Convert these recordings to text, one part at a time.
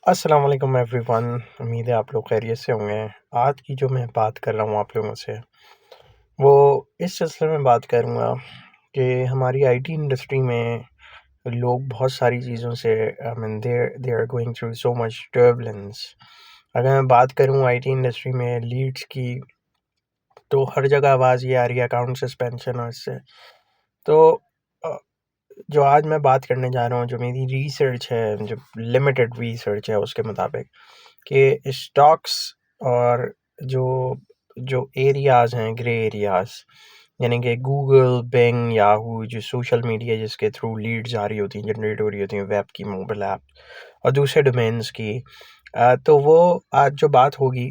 अस्सलाम वालेकुम एवरीवन। उम्मीद है आप लोग खैरियत से होंगे। आज की जो मैं बात कर रहा हूँ आप लोगों से, वो इस सिलसिले में बात करूँगा कि हमारी आईटी इंडस्ट्री में लोग बहुत सारी चीज़ों से I mean they they are going through so much turbulence. अगर मैं बात करूँ आईटी इंडस्ट्री में लीड्स की, तो हर जगह आवाज़ ये आ रही है अकाउंट सस्पेंशन और इससे। तो अ, जो आज मैं बात करने जा रहा हूँ, जो मेरी रिसर्च है, जो लिमिटेड रिसर्च है उसके मुताबिक, कि स्टॉक्स और जो जो एरियाज़ हैं, ग्रे एरियाज़, यानी कि गूगल, बिंग, याहू, जो सोशल मीडिया जिसके थ्रू लीड्स आ रही होती हैं, जनरेट हो रही होती हैं, वेब की, मोबाइल ऐप और दूसरे डोमेन्स की, तो वो आज जो बात होगी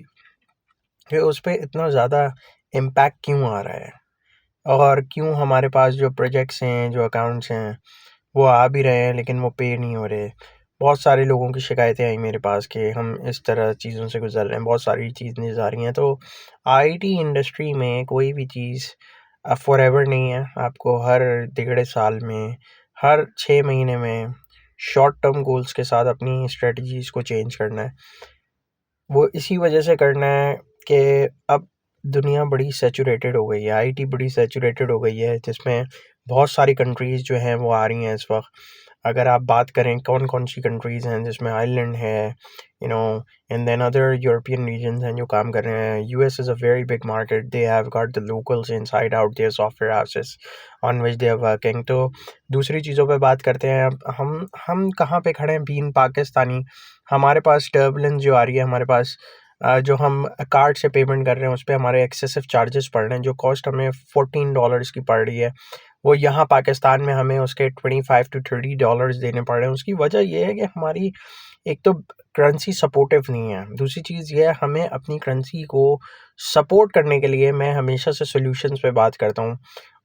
कि उस पे इतना ज़्यादा इम्पैक्ट क्यों आ रहा है और क्यों हमारे पास जो प्रोजेक्ट्स हैं, जो अकाउंट्स हैं, वो आ भी रहे हैं लेकिन वो पे नहीं हो रहे। बहुत सारे लोगों की शिकायतें आई मेरे पास कि हम इस तरह चीज़ों से गुज़र रहे हैं, बहुत सारी चीज़ें आ रही हैं। तो आईटी इंडस्ट्री में कोई भी चीज़ फॉरएवर नहीं है। आपको हर डेढ़ साल में, हर 6 महीने में शॉर्ट टर्म गोल्स के साथ अपनी स्ट्रेटजीज़ को चेंज करना है। वो इसी वजह से करना है कि अब दुनिया बड़ी सैचुरेटेड हो गई है, आईटी बड़ी सैचुरेटेड हो गई है, जिसमें बहुत सारी कंट्रीज़ जो हैं वो आ रही हैं इस वक्त। अगर आप बात करें कौन कौन सी कंट्रीज़ हैं, जिसमें आयरलैंड है, you know, and then other European regions हैं जो काम कर रहे हैं। US is a very big market, they have got the locals inside out their software houses on which they are working. तो दूसरी चीज़ों पे बात करते हैं। अब हम कहाँ पे खड़े हैं बीइंग पाकिस्तानी। हमारे पास टर्बुलेंस जो आ रही है, हमारे पास जो हम कार्ड से पेमेंट कर रहे हैं उस पे हमारे एक्सेसिव चार्जेस पड़ रहे हैं, जो कॉस्ट हमें $14 की पड़ रही है, वो यहाँ पाकिस्तान में हमें उसके $25 to $30 देने पड़ रहे हैं। उसकी वजह ये है कि हमारी एक तो करेंसी सपोर्टिव नहीं है, दूसरी चीज़ ये है हमें अपनी करेंसी को सपोर्ट करने के लिए मैं हमेशा से सॉल्यूशंस पे बात करता हूँ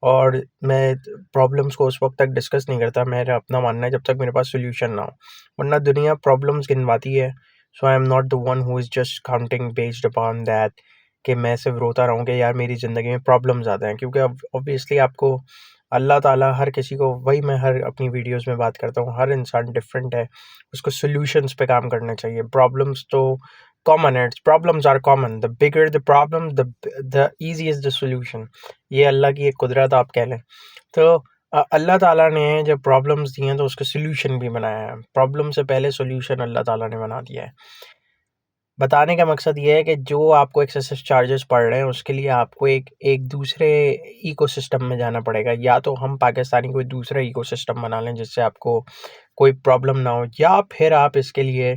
और मैं प्रॉब्लम्स को उस वक्त तक डिस्कस नहीं करता। मेरा अपना मानना है जब तक मेरे पास सॉल्यूशन ना हो, वरना दुनिया प्रॉब्लम्स गिनवाती है। So I am not the one who is just counting based upon that कि मैं सिर्फ रोता रहूँ कि यार मेरी ज़िंदगी में प्रॉब्लम ज़्यादा हैं, क्योंकि अब ऑब्वियसली आपको अल्लाह ताला हर किसी को, वही मैं हर अपनी वीडियोस में बात करता हूँ, हर इंसान डिफरेंट है, उसको सॉल्यूशंस पे काम करना चाहिए। प्रॉब्लम्स तो कॉमन है, problems are common, the bigger the problem the easy is the solution. ये अल्लाह की एक कुदरत आप कह लें। तो अल्लाह ताला ने जब प्रॉब्लम्स दी हैं तो उसका सॉल्यूशन भी बनाया है। प्रॉब्लम से पहले सॉल्यूशन अल्लाह ताला ने बना दिया है। बताने का मकसद ये है कि जो आपको एक्सेसिव चार्जेस पड़ रहे हैं उसके लिए आपको एक एक दूसरे इकोसिस्टम में जाना पड़ेगा। या तो हम पाकिस्तानी कोई दूसरा इकोसिस्टम बना लें जिससे आपको कोई प्रॉब्लम ना हो, या फिर आप इसके लिए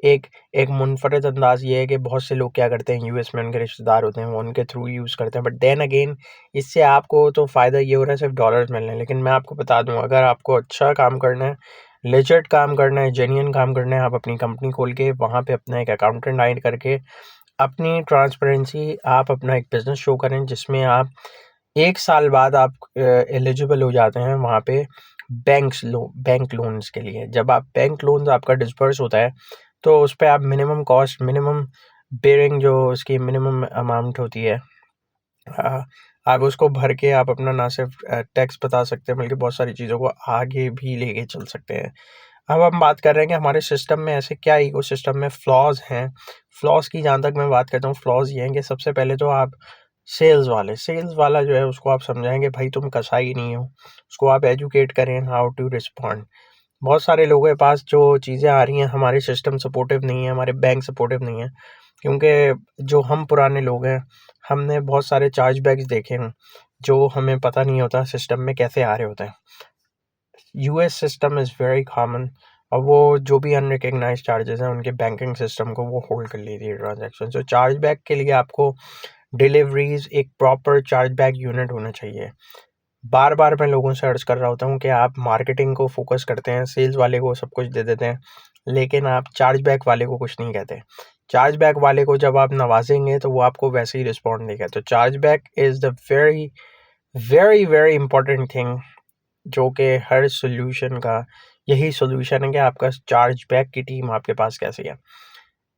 एक एक मुनफरद अंदाज़ ये है कि बहुत से लोग क्या करते हैं, यूएस में उनके रिश्तेदार होते हैं, वो उनके थ्रू यूज़ करते हैं। बट देन अगेन इससे आपको तो फ़ायदा ये हो रहा है सिर्फ डॉलर्स मिल रहे हैं। लेकिन मैं आपको बता दूँ, अगर आपको अच्छा काम करना है, लेजिट काम करना है, जेन्युइन काम करना है, आप अपनी कंपनी खोल के वहाँ पे अपना एक अकाउंटेंट हायर करके अपनी ट्रांसपेरेंसी, आप अपना एक बिज़नेस शो करें जिसमें आप 1 साल बाद आप एलिजिबल हो जाते हैं वहाँ पे बैंक लोन्स के लिए। जब आप बैंक लोन्स आपका डिस्बर्स होता है तो उस पे आप मिनिमम कॉस्ट, मिनिमम बेयरिंग, जो उसकी मिनिमम अमाउंट होती है, अ, आप उसको भर के आप अपना ना सिर्फ टैक्स बता सकते हैं बल्कि बहुत सारी चीज़ों को आगे भी लेके चल सकते हैं। अब हम बात कर रहे हैं कि हमारे सिस्टम में ऐसे क्या इकोसिस्टम में फ्लॉज़ हैं। फ्लॉज़ की जहाँ तक मैं बात करता हूँ, फ्लॉज़ ये हैं कि सबसे पहले तो आप सेल्स वाला जो है उसको आप समझाएँ कि भाई तुम कसाई नहीं हो। उसको आप एजुकेट करें हाउ टू रिस्पॉन्ड। बहुत सारे लोगों के पास जो चीज़ें आ रही हैं, हमारे सिस्टम सपोर्टिव नहीं है, हमारे बैंक सपोर्टिव नहीं है, क्योंकि जो हम पुराने लोग हैं, हमने बहुत सारे चार्जबैक्स देखे हैं, जो हमें पता नहीं होता सिस्टम में कैसे आ रहे होते हैं। US system is very common, और वो जो भी अनरिकग्नाइज्ड चार्जेस हैं उनके बैंकिंग सिस्टम को वो होल्ड कर लेती है ट्रांजैक्शन। सो चार्जबैक के लिए आपको डिलीवरीज एक प्रॉपर चार्जबैक यूनिट होना चाहिए। बार बार मैं लोगों से अर्ज कर रहा होता हूँ कि आप मार्केटिंग को फोकस करते हैं, सेल्स वाले को सब कुछ दे देते हैं, लेकिन आप चार्जबैक वाले को कुछ नहीं कहते। चार्जबैक वाले को जब आप नवाजेंगे तो वो आपको वैसे ही रिस्पॉन्ड देगा। तो chargeback is the very very very important thing, जो कि हर सॉल्यूशन का यही सॉल्यूशन है कि आपका चार्जबैक की टीम आपके पास कैसी है।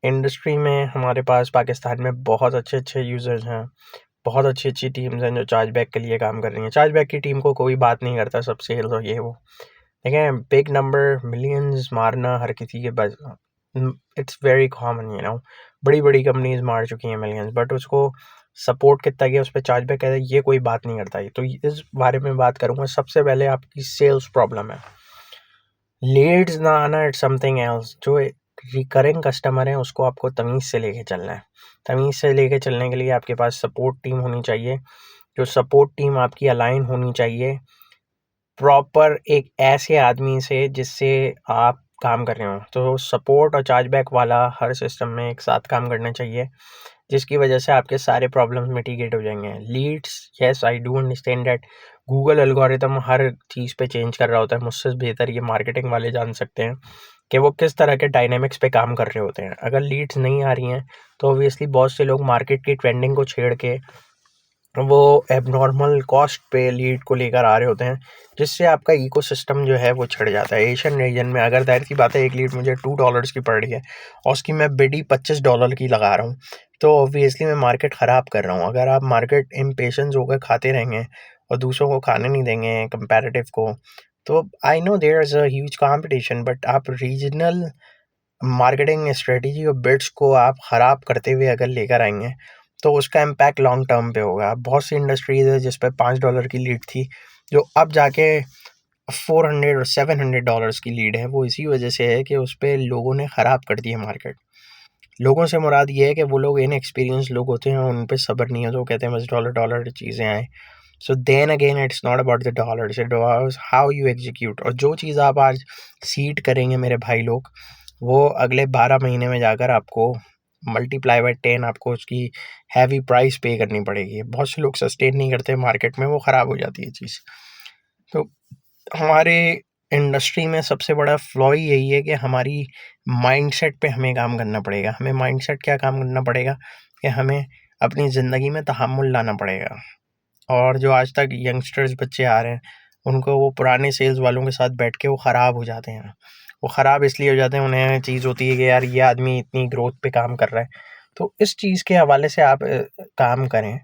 इंडस्ट्री में हमारे पास पाकिस्तान में बहुत अच्छे अच्छे यूज़र्स हैं, बहुत अच्छी अच्छी टीम्स हैं जो चार्जबैक के लिए काम कर रही हैं। चार्जबैक की टीम को कोई बात नहीं करता, सब सेल्स और ये वो। देखें, बिग नंबर, मिलियंस मारना हर किसी के बस इट्स वेरी कॉमन, बड़ी बड़ी कंपनीज मार चुकी हैं मिलियंस, बट उसको सपोर्ट कितना किया, उस पर चार्ज बैक है, ये कोई बात नहीं करता है। तो इस बारे में बात करूँगा। सबसे पहले आपकी सेल्स प्रॉब्लम है, लीड्स ना आना, इट्स समथिंग एल्स। जो रिकरिंग कस्टमर है उसको आपको तमीज़ से लेके चलना है। तमीज़ से लेके चलने के लिए आपके पास सपोर्ट टीम होनी चाहिए। जो सपोर्ट टीम आपकी अलाइन होनी चाहिए प्रॉपर एक ऐसे आदमी से जिससे आप काम कर रहे हो। तो सपोर्ट और चार्जबैक वाला हर सिस्टम में एक साथ काम करना चाहिए, जिसकी वजह से आपके सारे प्रॉब्लम्स मिटिगेट हो जाएंगे। Leads, yes I do understand that Google algorithm हर चीज़ पे चेंज कर रहा होता है। मुझसे बेहतर ये मार्केटिंग वाले जान सकते हैं कि वो किस तरह के डायनेमिक्स पे काम कर रहे होते हैं। अगर लीड्स नहीं आ रही हैं तो ऑब्वियसली बहुत से लोग मार्केट की ट्रेंडिंग को छेड़ के वो एबनॉर्मल कॉस्ट पे लीड को लेकर आ रहे होते हैं, जिससे आपका इकोसिस्टम जो है वो छिड़ जाता है। एशियन रीजन में अगर ज़ाहिर सी बात है एक लीड मुझे $2 की पड़ रही है और उसकी मैं बिडी $25 की लगा रहा हूँ, तो ऑब्वियसली मैं मार्केट ख़राब कर रहा हूँ। अगर आप मार्केट इम्पेशेंस होकर खाते रहेंगे और दूसरों को खाने नहीं देंगे कंपैरेटिव को, तो I know there is a huge competition, but आप रीजनल मार्केटिंग स्ट्रेटेजी और बिट्स को आप ख़राब करते हुए अगर लेकर आएंगे तो उसका इम्पैक्ट लॉन्ग टर्म पे होगा। बहुत सी इंडस्ट्रीज है जिस पे $5 की लीड थी, जो अब जाके 400 और $700 की लीड है। वो इसी वजह से है कि उस पर लोगों ने ख़राब कर दी है मार्केट। लोगों से मुराद ये है कि वो लोग इनएक्सपीरियंस लोग होते हैं, उन पे सब्र नहीं है, तो वो कहते हैं बस डॉलर डॉलर चीज़ें आए। So then again it's not about the dollar, it about how you execute. और जो चीज़ आप आज सीड करेंगे मेरे भाई लोग, वो अगले 12 महीने में जाकर आपको मल्टीप्लाई बाय 10 आपको उसकी हैवी प्राइस पे करनी पड़ेगी। बहुत से लोग सस्टेन नहीं करते मार्केट में, वो ख़राब हो जाती है चीज़। तो हमारे इंडस्ट्री में सबसे बड़ा फ्लॉ ही यही है कि हमारी माइंडसेट पे हमें काम करना पड़ेगा। हमें माइंडसेट क्या काम करना पड़ेगा कि हमें अपनी ज़िंदगी में तहम्मुल लाना पड़ेगा। और जो आज तक यंगस्टर्स बच्चे आ रहे हैं, उनको वो पुराने सेल्स वालों के साथ बैठ के वो ख़राब हो जाते हैं। वो ख़राब इसलिए हो जाते हैं, उन्हें चीज़ होती है कि यार ये आदमी इतनी ग्रोथ पे काम कर रहा है। तो इस चीज़ के हवाले से आप काम करें,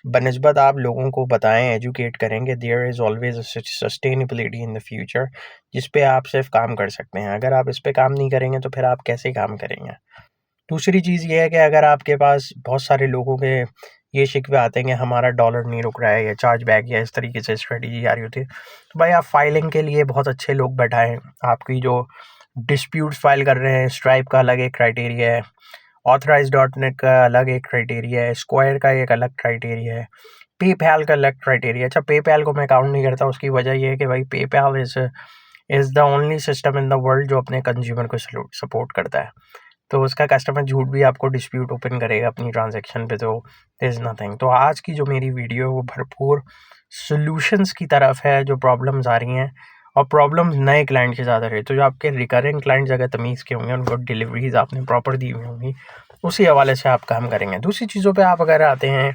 बनिस्बत आप लोगों को बताएं, एजुकेट करें कि there is always sustainability in the future, जिस पे आप सिर्फ काम कर सकते हैं। अगर आप इस पे काम नहीं करेंगे तो फिर आप कैसे काम करेंगे। दूसरी चीज़ ये है कि अगर आपके पास बहुत सारे लोगों के ये शिकवे आते हैं कि हमारा डॉलर नहीं रुक रहा है या चार्ज बैक या इस तरीके से स्ट्रेटजी आ रही होती है, तो भाई आप फाइलिंग के लिए बहुत अच्छे लोग बैठाएं। आपकी जो डिस्प्यूट्स फाइल कर रहे हैं, स्ट्राइप का अलग एक क्राइटेरिया है, ऑथराइज.नेट का अलग एक क्राइटेरिया है, स्क्वायर का एक अलग क्राइटेरिया है, पेपैल का अलग क्राइटेरिया। अच्छा, पेपैल को मैं काउंट नहीं करता, उसकी वजह ये है कि भाई PayPal is the only system in the world जो अपने कंज्यूमर को सपोर्ट करता है। तो उसका कस्टमर झूठ भी आपको डिस्प्यूट ओपन करेगा अपनी ट्रांजैक्शन पे, तो देयर इज़ नथिंग। तो आज की जो मेरी वीडियो है वो भरपूर सॉल्यूशंस की तरफ है। जो प्रॉब्लम्स आ रही हैं, और प्रॉब्लम्स नए क्लाइंट के ज़्यादा रहे, तो जो आपके रिकरिंग क्लाइंट्स अगर तमीज़ के होंगे, उनको डिलीवरीज आपने प्रॉपर दी हुई होंगी, उसी हवाले से आप काम करेंगे। दूसरी चीज़ों पे आप अगर आते हैं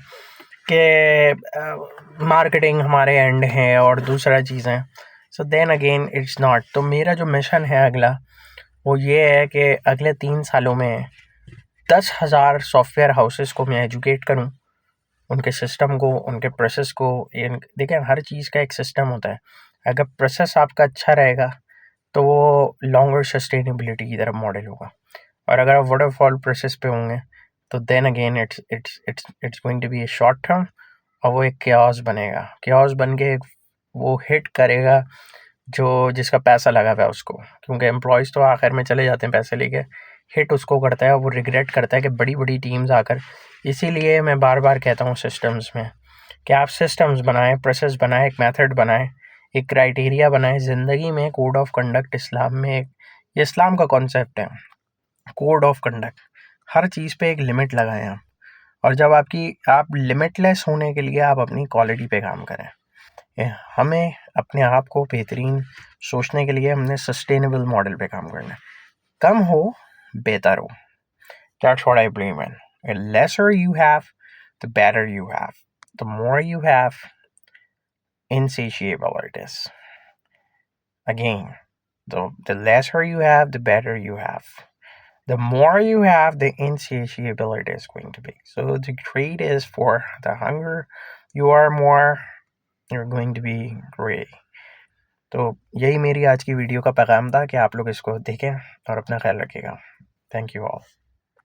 कि मार्केटिंग हमारे एंड है और दूसरा चीज़ें, so then again it's not. तो मेरा जो मिशन है अगला, वो ये है कि अगले 3 सालों में 10,000 सॉफ्टवेयर हाउसेस को मैं एजुकेट करूं, उनके सिस्टम को, उनके प्रोसेस को। देखें, हर चीज़ का एक सिस्टम होता है। अगर प्रोसेस आपका अच्छा रहेगा तो वो लॉन्गर सस्टेनेबिलिटी की तरफ मॉडल होगा। और अगर आप वाटरफॉल प्रोसेस पे होंगे तो then again it's going to be a short term, और वो एक क्यास बनेगा। क्यास बन के वो हिट करेगा जो जिसका पैसा लगा हुआ है उसको, क्योंकि एम्प्लॉयज़ तो आखिर में चले जाते हैं पैसे लेके। हिट उसको करता है और वो रिग्रेट करता है कि बड़ी बड़ी टीम्स आकर। इसीलिए मैं बार बार कहता हूँ सिस्टम्स में कि आप सिस्टम्स बनाएं, प्रोसेस बनाएं, एक मेथड बनाएं, एक क्राइटेरिया बनाएं। ज़िंदगी में कोड ऑफ कंडक्ट इस्लाम में ये इस्लाम का कॉन्सेप्ट है, कोड ऑफ कंडक्ट। हर चीज़ पे एक लिमिट लगाएं आप, और जब आप लिमिटलेस होने के लिए आप अपनी क्वालिटी पे काम करें। हमें अपने आप को बेहतरीन सोचने के लिए हमने सस्टेनेबल मॉडल पे काम करना है। कम हो, बेहतर हो। That's what I believe in. The lesser you have, the better you have. The more you have, insatiable it is. Again, the lesser you have, the better you have. The more you have, the insatiable it is going to be. So the trade is for the hunger. You are more, you're going to be great. तो यही मेरी आज की video का पैगाम था कि आप लोग इसको देखें और अपना ख्याल रखिएगा। Thank you all.